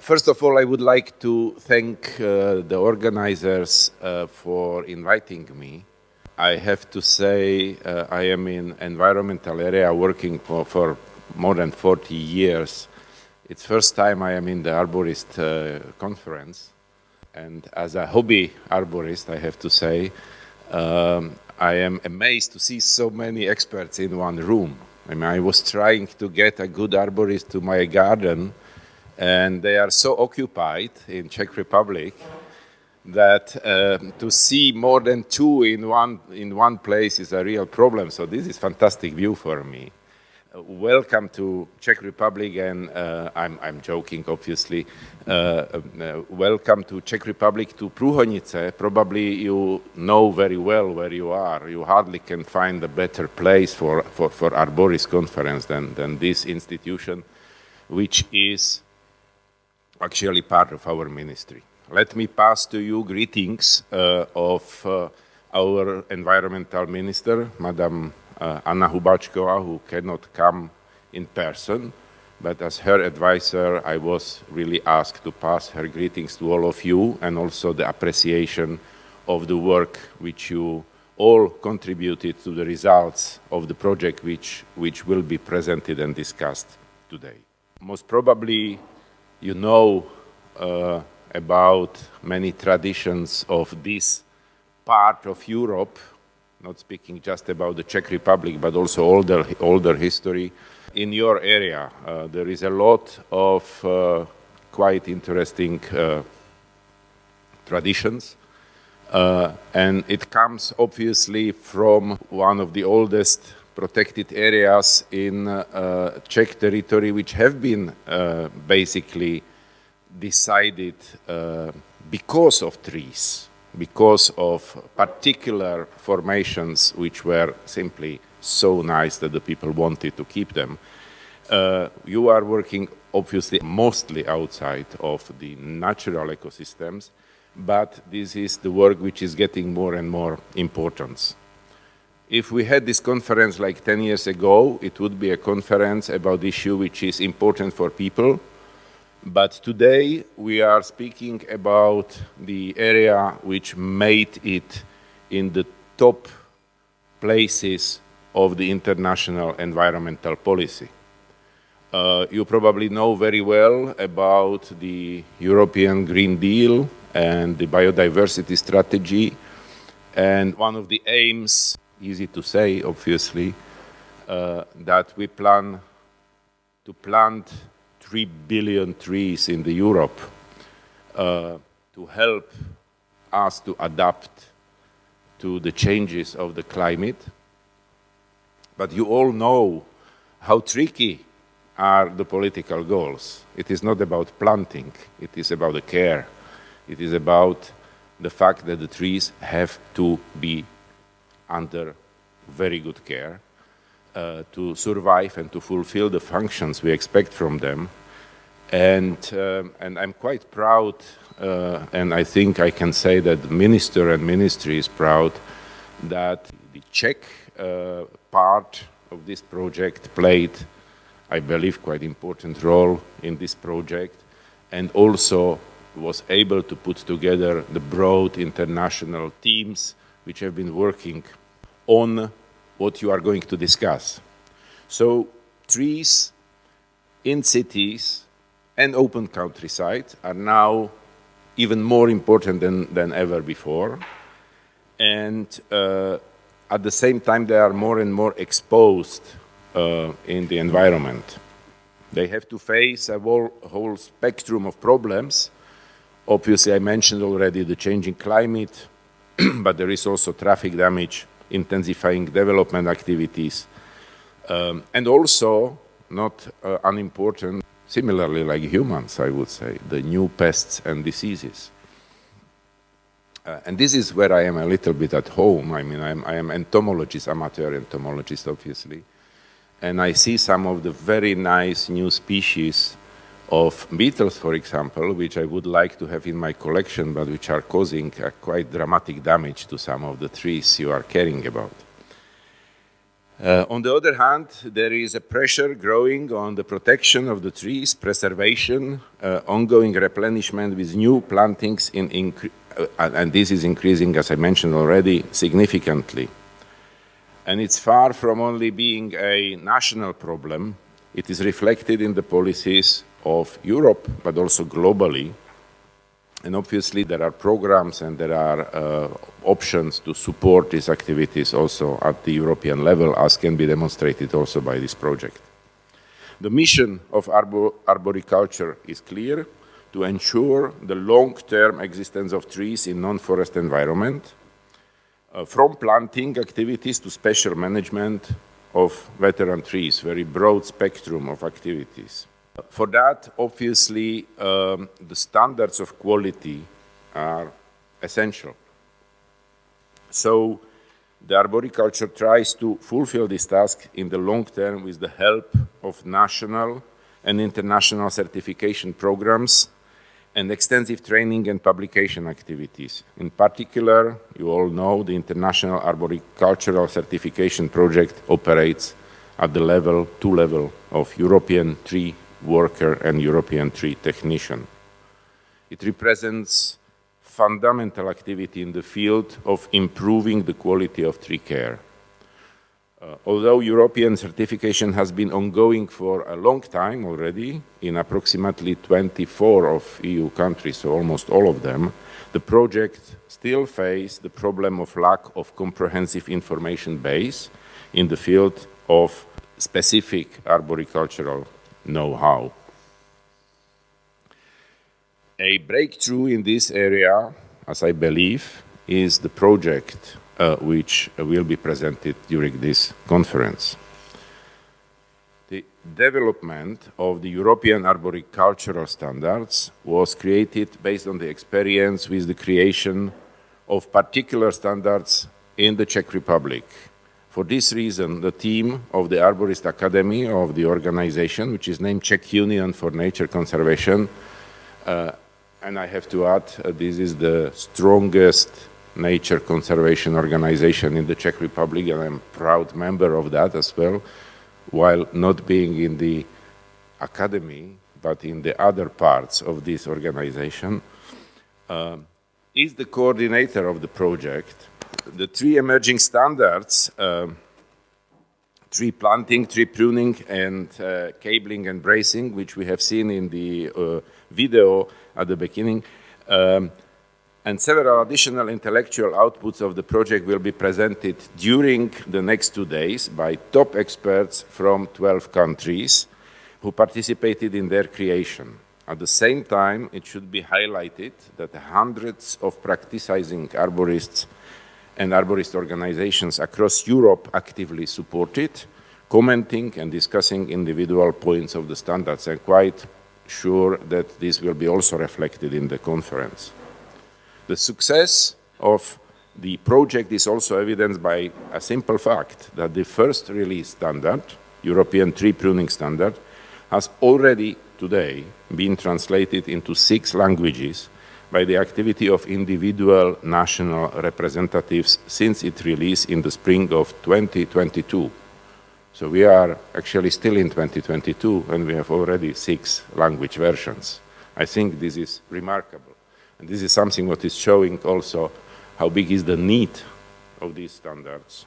First of all, I would like to thank the organizers for inviting me. I have to say I am in environmental area working for more than 40 years. It's first time I am in the arborist conference. And as a hobby arborist, I have to say, I am amazed to see so many experts in one room. I mean, I was trying to get a good arborist to my garden, and they are so occupied in Czech Republic that to see more than two in one place is a real problem. So this is fantastic view for me. Welcome to Czech Republic, and I'm joking, obviously. Welcome to Czech Republic, to Průhonice. Probably you know very well where you are. You hardly can find a better place for Arborist conference than this institution, which is actually part of our ministry. Let me pass to you greetings of our environmental minister, Madam Anna Hubáčková, who cannot come in person, but as her advisor, I was really asked to pass her greetings to all of you, and also the appreciation of the work which you all contributed to the results of the project which will be presented and discussed today. Most probably you know about many traditions of this part of Europe, not speaking just about the Czech Republic, but also older history. In your area, there is a lot of quite interesting traditions, and it comes obviously from one of the oldest protected areas in Czech territory, which have been basically decided because of trees, because of particular formations which were simply so nice that the people wanted to keep them. You are working obviously mostly outside of the natural ecosystems, but this is the work which is getting more and more importance. If we had this conference like 10 years ago, it would be a conference about the issue which is important for people. But today we are speaking about the area which made it in the top places of the international environmental policy. You probably know very well about the European Green Deal and the biodiversity strategy. And one of the aims, easy to say obviously, that we plan to plant 3 billion trees in Europe to help us to adapt to the changes of the climate. But you all know how tricky are the political goals. It is not about planting, it is about the care. It is about the fact that the trees have to be under very good care to survive and to fulfill the functions we expect from them. And I'm quite proud, and I think I can say that the minister and ministry is proud that the Czech part of this project played, I believe, quite important role in this project, and also was able to put together the broad international teams which have been working on what you are going to discuss. So trees in cities and open countryside are now even more important than ever before. And at the same time, they are more and more exposed in the environment. They have to face a whole spectrum of problems. Obviously, I mentioned already the changing climate, but there is also traffic damage, intensifying development activities, and also, not unimportant, similarly like humans, I would say, the new pests and diseases. And this is where I am a little bit at home. I mean, I am entomologist, amateur entomologist, obviously, and I see some of the very nice new species of beetles, for example, which I would like to have in my collection, but which are causing quite dramatic damage to some of the trees you are caring about. On the other hand, there is a pressure growing on the protection of the trees, preservation, ongoing replenishment with new plantings, and this is increasing, as I mentioned already, significantly. And it's far from only being a national problem. It is reflected in the policies of Europe, but also globally. And obviously, there are programs and there are options to support these activities also at the European level, as can be demonstrated also by this project. The mission of arboriculture is clear: to ensure the long-term existence of trees in non-forest environment, from planting activities to special management of veteran trees, very broad spectrum of activities. For that, obviously, the standards of quality are essential. So the arboriculture tries to fulfill this task in the long term with the help of national and international certification programs and extensive training and publication activities. In particular, you all know the International Arboricultural Certification Project operates at the two level of European Tree Worker and European Tree Technician. It represents fundamental activity in the field of improving the quality of tree care. Although European certification has been ongoing for a long time already in approximately 24 of EU countries, so almost all of them, the project still faces the problem of lack of comprehensive information base in the field of specific arboricultural know-how. A breakthrough in this area, as I believe, is the project which will be presented during this conference. The development of the European arboricultural standards was created based on the experience with the creation of particular standards in the Czech Republic. For this reason, the team of the Arborist Academy of the organization, which is named Czech Union for Nature Conservation, and I have to add, this is the strongest nature conservation organization in the Czech Republic, and I'm a proud member of that as well, while not being in the academy, but in the other parts of this organization, is the coordinator of the project. The three emerging standards, tree planting, tree pruning, and cabling and bracing, which we have seen in the video at the beginning, and several additional intellectual outputs of the project will be presented during the next 2 days by top experts from 12 countries who participated in their creation. At the same time, it should be highlighted that hundreds of practicing arborists and arborist organizations across Europe actively supported, commenting and discussing individual points of the standards. I'm quite sure that this will be also reflected in the conference. The success of the project is also evidenced by a simple fact that the first release standard, European Tree Pruning Standard, has already today been translated into 6 languages by the activity of individual national representatives since its release in the spring of 2022. So we are actually still in 2022 and we have already 6 language versions. I think this is remarkable. And this is something what is showing also how big is the need of these standards.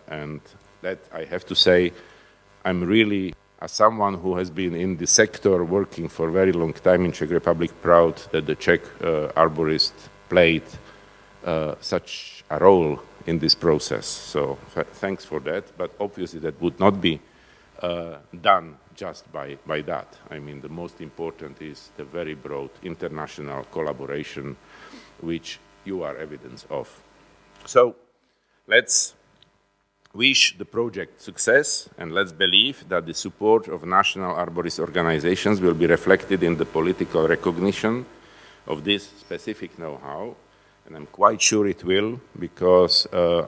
And that I have to say, I'm really, as someone who has been in the sector working for a very long time in Czech Republic, proud that the Czech arborist played such a role in this process. So thanks for that, but obviously that would not be done just by that. I mean, the most important is the very broad international collaboration, which you are evidence of. So let's wish the project success, and let's believe that the support of national arborist organizations will be reflected in the political recognition of this specific know-how. And I'm quite sure it will, because,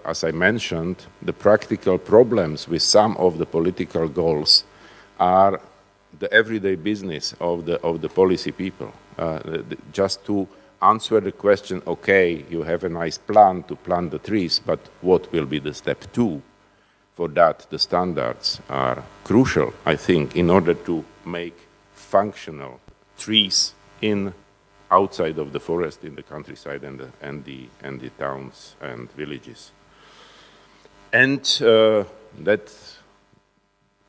as I mentioned, the practical problems with some of the political goals are the everyday business of the policy people. Just to answer the question, okay, you have a nice plan to plant the trees, but what will be the step 2? for that, the standards are crucial, I think, in order to make functional trees outside of the forest, in the countryside and the towns and villages. And that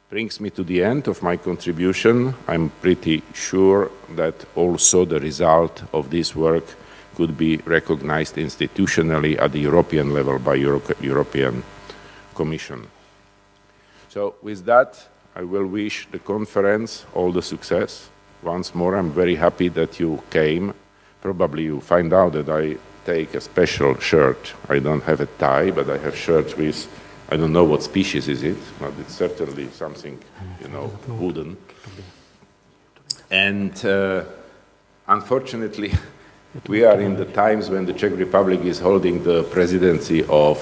brings me to the end of my contribution. I'm pretty sure that also the result of this work could be recognized institutionally at the European level by European Commission. So with that, I will wish the conference all the success. Once more, I'm very happy that you came. Probably you find out that I take a special shirt. I don't have a tie, but I have shirts with, I don't know what species is it, but it's certainly something, wooden. And unfortunately, we are in the times when the Czech Republic is holding the presidency of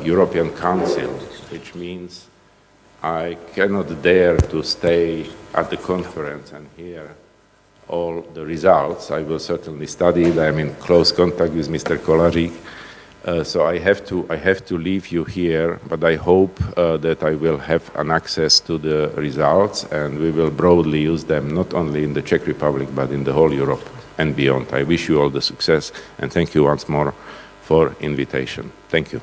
European Council, which means I cannot dare to stay at the conference and hear all the results. I will certainly study it. I'm in close contact with Mr. Kolářík. So I have to leave you here, but I hope that I will have an access to the results, and we will broadly use them not only in the Czech Republic but in the whole Europe and beyond. I wish you all the success, and thank you once more for invitation. Thank you.